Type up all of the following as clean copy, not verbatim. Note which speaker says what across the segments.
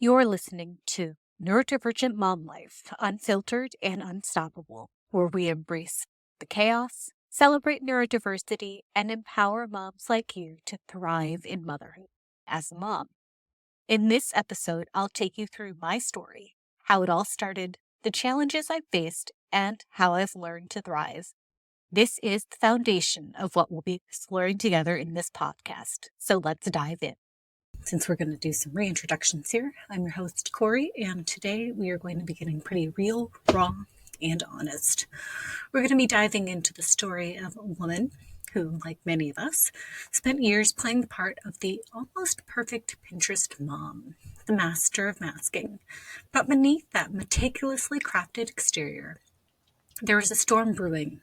Speaker 1: You're listening to Neurodivergent Mom Life, unfiltered and unstoppable, where we embrace the chaos, celebrate neurodiversity, and empower moms like you to thrive in motherhood as a mom. In this episode, I'll take you through my story, how it all started, the challenges I faced, and how I've learned to thrive. This is the foundation of what we'll be exploring together in this podcast. So let's dive in. Since we're going to do some reintroductions here, I'm your host, Corey, and today we are going to be getting pretty real, raw, and honest. We're going to be diving into the story of a woman who, like many of us, spent years playing the part of the almost perfect Pinterest mom, the master of masking. But beneath that meticulously crafted exterior, there was a storm brewing.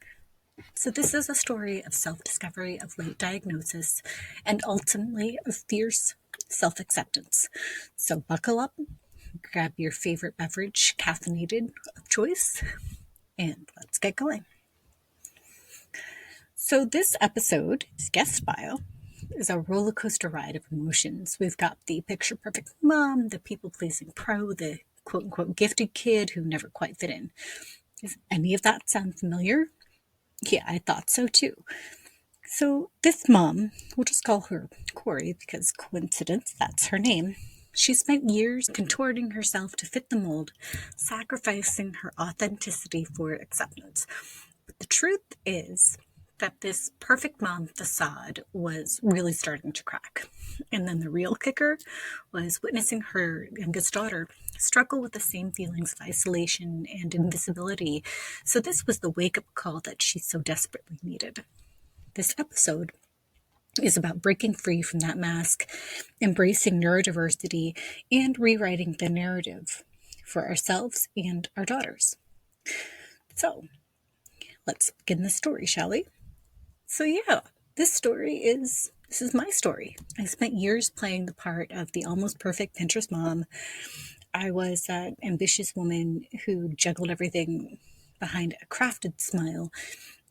Speaker 1: So this is a story of self-discovery, of late diagnosis, and ultimately of fierce self-acceptance. So buckle up, grab your favorite beverage, caffeinated of choice, and let's get going. So this episode's guest bio is a roller coaster ride of emotions. We've got the picture perfect mom, the people-pleasing pro, the quote-unquote gifted kid who never quite fit in. Does any of that sound familiar? Yeah, I thought so too. So this mom, we'll just call her Corey because coincidence, that's her name. She spent years contorting herself to fit the mold, sacrificing her authenticity for acceptance. But the truth is that this perfect mom facade was really starting to crack. And then the real kicker was witnessing her youngest daughter struggle with the same feelings of isolation and invisibility. So this was the wake-up call that she so desperately needed. This episode is about breaking free from that mask, embracing neurodiversity, and rewriting the narrative for ourselves and our daughters. So let's begin the story, shall we? So yeah, this is my story. I spent years playing the part of the almost perfect Pinterest mom. I was that ambitious woman who juggled everything behind a crafted smile,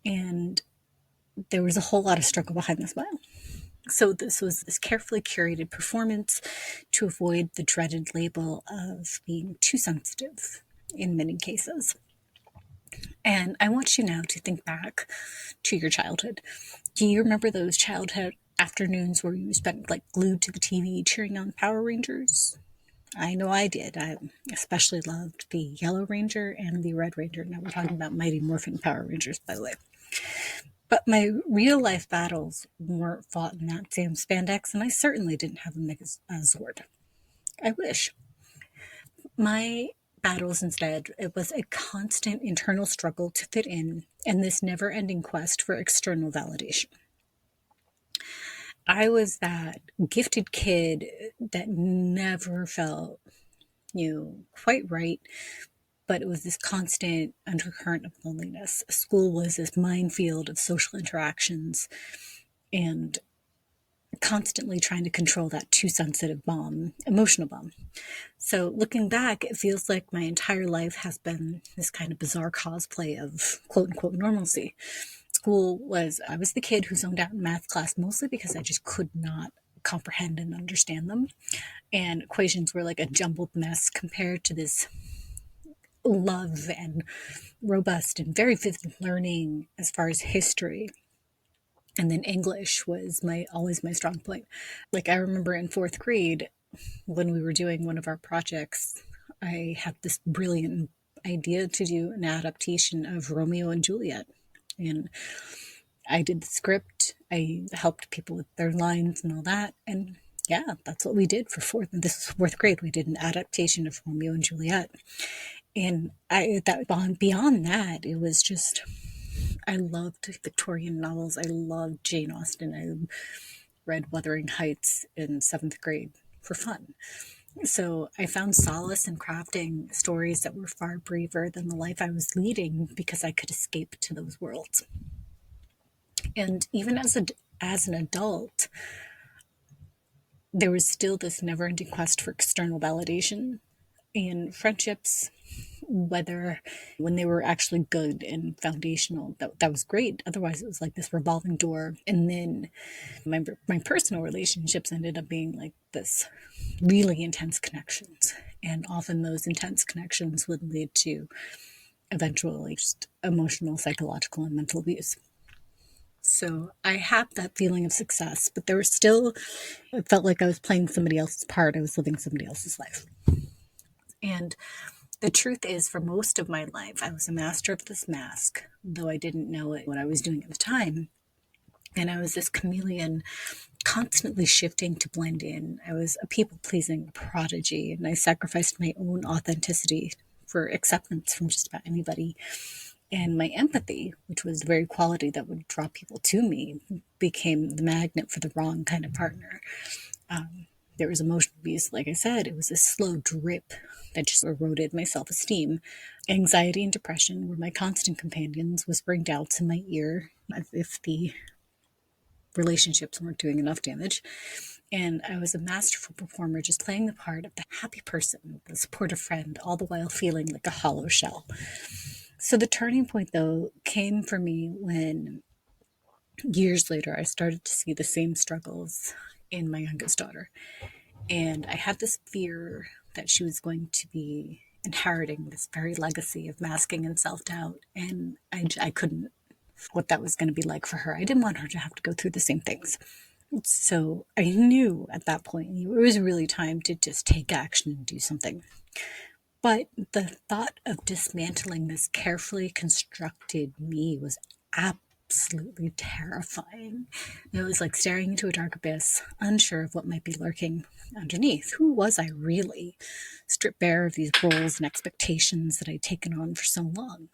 Speaker 1: and there was a whole lot of struggle behind the smile. So this was this carefully curated performance to avoid the dreaded label of being too sensitive in many cases. And I want you now to think back to your childhood. Do you remember those childhood afternoons where you spent like glued to the TV cheering on Power Rangers? I know I did. I especially loved the Yellow Ranger and the Red Ranger. Now we're talking about Mighty Morphin Power Rangers, by the way. But my real life battles weren't fought in that same spandex, and I certainly didn't have a Megazord. I wish. My battles instead, it was a constant internal struggle to fit in and this never-ending quest for external validation. I was that gifted kid that never felt, quite right, but it was this constant undercurrent of loneliness. School was this minefield of social interactions and constantly trying to control that too sensitive emotional bomb. So looking back, it feels like my entire life has been this kind of bizarre cosplay of quote unquote normalcy. I was the kid who zoned out in math class mostly because I just could not comprehend and understand them. And equations were like a jumbled mess compared to this love and robust and very vivid learning as far as history. And then English was always my strong point. Like I remember in fourth grade when we were doing one of our projects, I had this brilliant idea to do an adaptation of Romeo and Juliet. And I did the script. I helped people with their lines and all that. And yeah, that's what we did for this was fourth grade. We did an adaptation of Romeo and Juliet. And beyond that, it was just, I loved Victorian novels. I loved Jane Austen. I read Wuthering Heights in seventh grade for fun. So I found solace in crafting stories that were far braver than the life I was leading because I could escape to those worlds. And even as an adult, there was still this never-ending quest for external validation. And friendships whether when they were actually good and foundational, that was great. Otherwise, it was like this revolving door. And then my personal relationships ended up being like this really intense connections. And often those intense connections would lead to eventually just emotional, psychological, and mental abuse. So I had that feeling of success, but there was still, it felt like I was playing somebody else's part. I was living somebody else's life. And the truth is, for most of my life, I was a master of this mask, though I didn't know it, what I was doing at the time. And I was this chameleon, constantly shifting to blend in. I was a people pleasing prodigy, and I sacrificed my own authenticity for acceptance from just about anybody. And my empathy, which was the very quality that would draw people to me, became the magnet for the wrong kind of partner. There was emotional abuse, like I said, it was a slow drip that just eroded my self esteem. Anxiety and depression were my constant companions, whispering doubts in my ear as if the relationships weren't doing enough damage. And I was a masterful performer, just playing the part of the happy person, the supportive friend, all the while feeling like a hollow shell. So the turning point, though, came for me when years later I started to see the same struggles in my youngest daughter. And I had this fear that she was going to be inheriting this very legacy of masking and self doubt. And I couldn't, what that was going to be like for her. I didn't want her to have to go through the same things. So I knew at that point it was really time to just take action and do something. But the thought of dismantling this carefully constructed me was absolutely terrifying. It was like staring into a dark abyss, unsure of what might be lurking underneath. Who was I really? Stripped bare of these roles and expectations that I'd taken on for so long.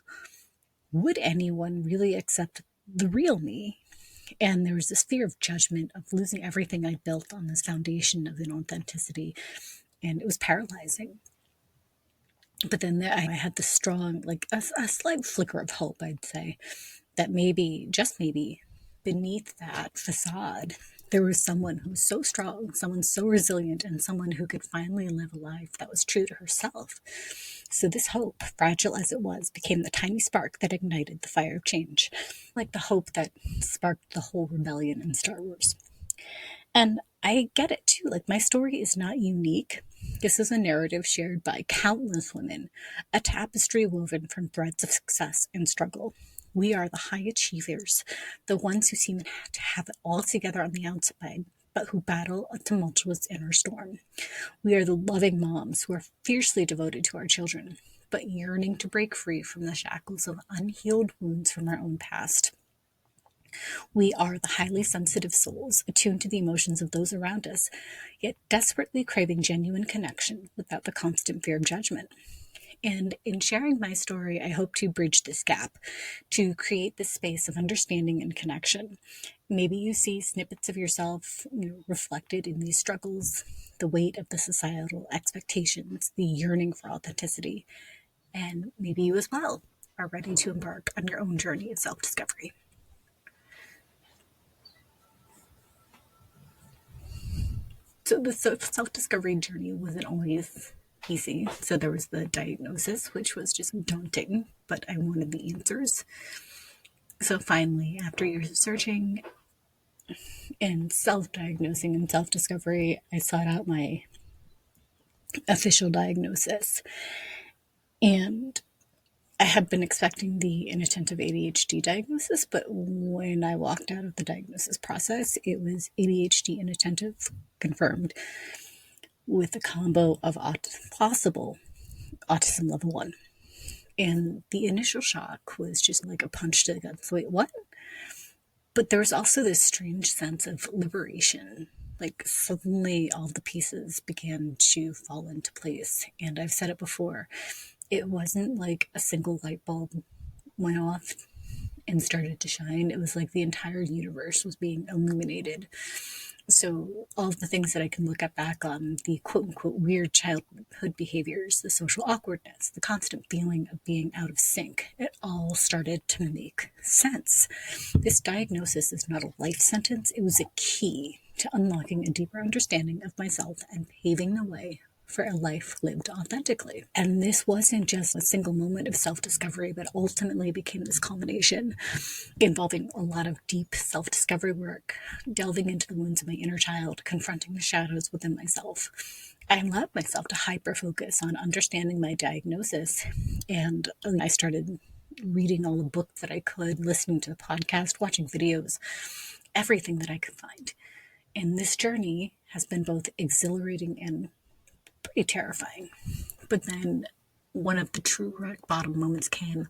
Speaker 1: Would anyone really accept the real me? And there was this fear of judgment, of losing everything I built on this foundation of inauthenticity. And it was paralyzing. But then I had this strong, like a slight flicker of hope, I'd say, that maybe, just maybe, beneath that facade, there was someone who was so strong, someone so resilient, and someone who could finally live a life that was true to herself. So this hope, fragile as it was, became the tiny spark that ignited the fire of change, like the hope that sparked the whole rebellion in Star Wars. And I get it too. Like, my story is not unique. This is a narrative shared by countless women, a tapestry woven from threads of success and struggle. We are the high achievers, the ones who seem to have it all together on the outside, but who battle a tumultuous inner storm. We are the loving moms who are fiercely devoted to our children, but yearning to break free from the shackles of unhealed wounds from our own past. We are the highly sensitive souls, attuned to the emotions of those around us, yet desperately craving genuine connection without the constant fear of judgment. And in sharing my story, I hope to bridge this gap, to create this space of understanding and connection. Maybe you see snippets of yourself, reflected in these struggles, the weight of the societal expectations, the yearning for authenticity. And maybe you as well are ready to embark on your own journey of self-discovery. So the self-discovery journey wasn't always easy. So there was the diagnosis, which was just daunting, but I wanted the answers. So finally, after years of searching and self-diagnosing and self-discovery, I sought out my official diagnosis. And I had been expecting the inattentive ADHD diagnosis, but when I walked out of the diagnosis process, it was ADHD inattentive confirmed, with a combo of possible autism level 1. And the initial shock was just like a punch to the gut. So, wait, what? But there was also this strange sense of liberation. Like, suddenly all the pieces began to fall into place. And I've said it before, it wasn't like a single light bulb went off and started to shine. It was like the entire universe was being illuminated. So all of the things that I can look at back on, the quote unquote weird childhood behaviors, the social awkwardness, the constant feeling of being out of sync, it all started to make sense. This diagnosis is not a life sentence. It was a key to unlocking a deeper understanding of myself and paving the way for a life lived authentically. And this wasn't just a single moment of self-discovery, but ultimately became this culmination involving a lot of deep self-discovery work, delving into the wounds of my inner child, confronting the shadows within myself. I allowed myself to hyper-focus on understanding my diagnosis, and I started reading all the books that I could, listening to the podcast, watching videos, everything that I could find. And this journey has been both exhilarating and pretty terrifying. But then one of the true rock bottom moments came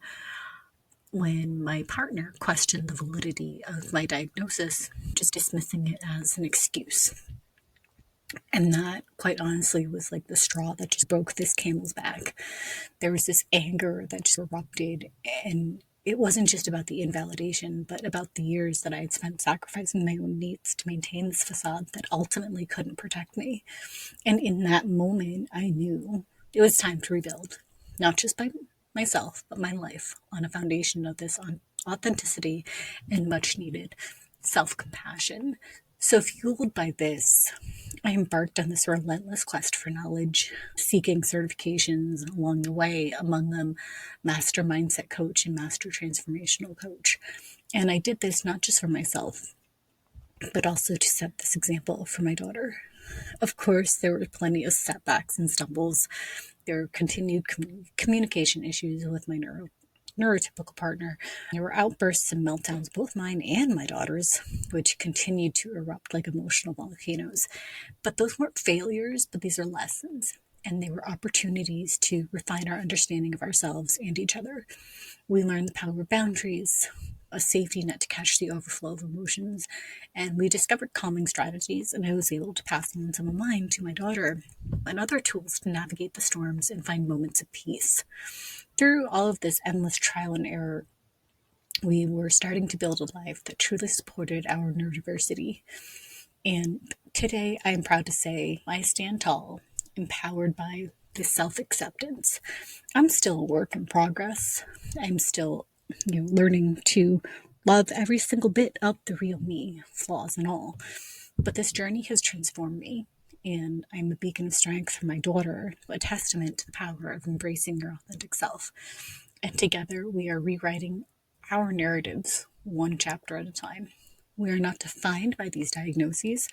Speaker 1: when my partner questioned the validity of my diagnosis, just dismissing it as an excuse. And that, quite honestly, was like the straw that just broke this camel's back. There was this anger that just erupted, and it wasn't just about the invalidation, but about the years that I had spent sacrificing my own needs to maintain this facade that ultimately couldn't protect me. And in that moment, I knew it was time to rebuild, not just by myself, but my life on a foundation of this authenticity and much needed self compassion. So, fueled by this, I embarked on this relentless quest for knowledge, seeking certifications along the way, among them Master Mindset Coach and Master Transformational Coach. And I did this not just for myself, but also to set this example for my daughter. Of course, there were plenty of setbacks and stumbles. There were continued communication issues with my neurotypical partner. There were outbursts and meltdowns, both mine and my daughter's, which continued to erupt like emotional volcanoes. But those weren't failures, but these are lessons. And they were opportunities to refine our understanding of ourselves and each other. We learned the power of boundaries, a safety net to catch the overflow of emotions, and we discovered calming strategies, and I was able to pass on some of mine to my daughter, and other tools to navigate the storms and find moments of peace. Through all of this endless trial and error, we were starting to build a life that truly supported our neurodiversity. And today I am proud to say I stand tall, empowered by this self-acceptance. I'm still a work in progress. I'm still learning to love every single bit of the real me, flaws and all. But this journey has transformed me, and I'm a beacon of strength for my daughter, a testament to the power of embracing your authentic self. And together we are rewriting our narratives one chapter at a time. We are not defined by these diagnoses,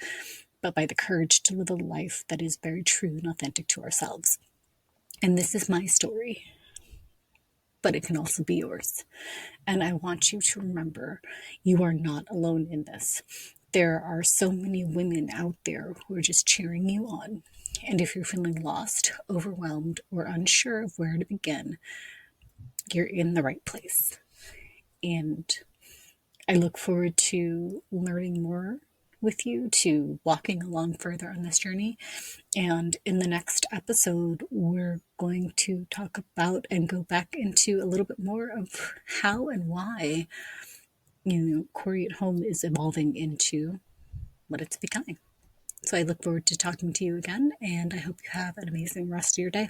Speaker 1: but by the courage to live a life that is very true and authentic to ourselves. And this is my story, but it can also be yours. And I want you to remember you are not alone in this. There are so many women out there who are just cheering you on. And if you're feeling lost, overwhelmed, or unsure of where to begin, you're in the right place. And I look forward to learning more with you, to walking along further on this journey. And in the next episode, we're going to talk about and go back into a little bit more of how and why, Corey at Home is evolving into what it's becoming. So I look forward to talking to you again, and I hope you have an amazing rest of your day.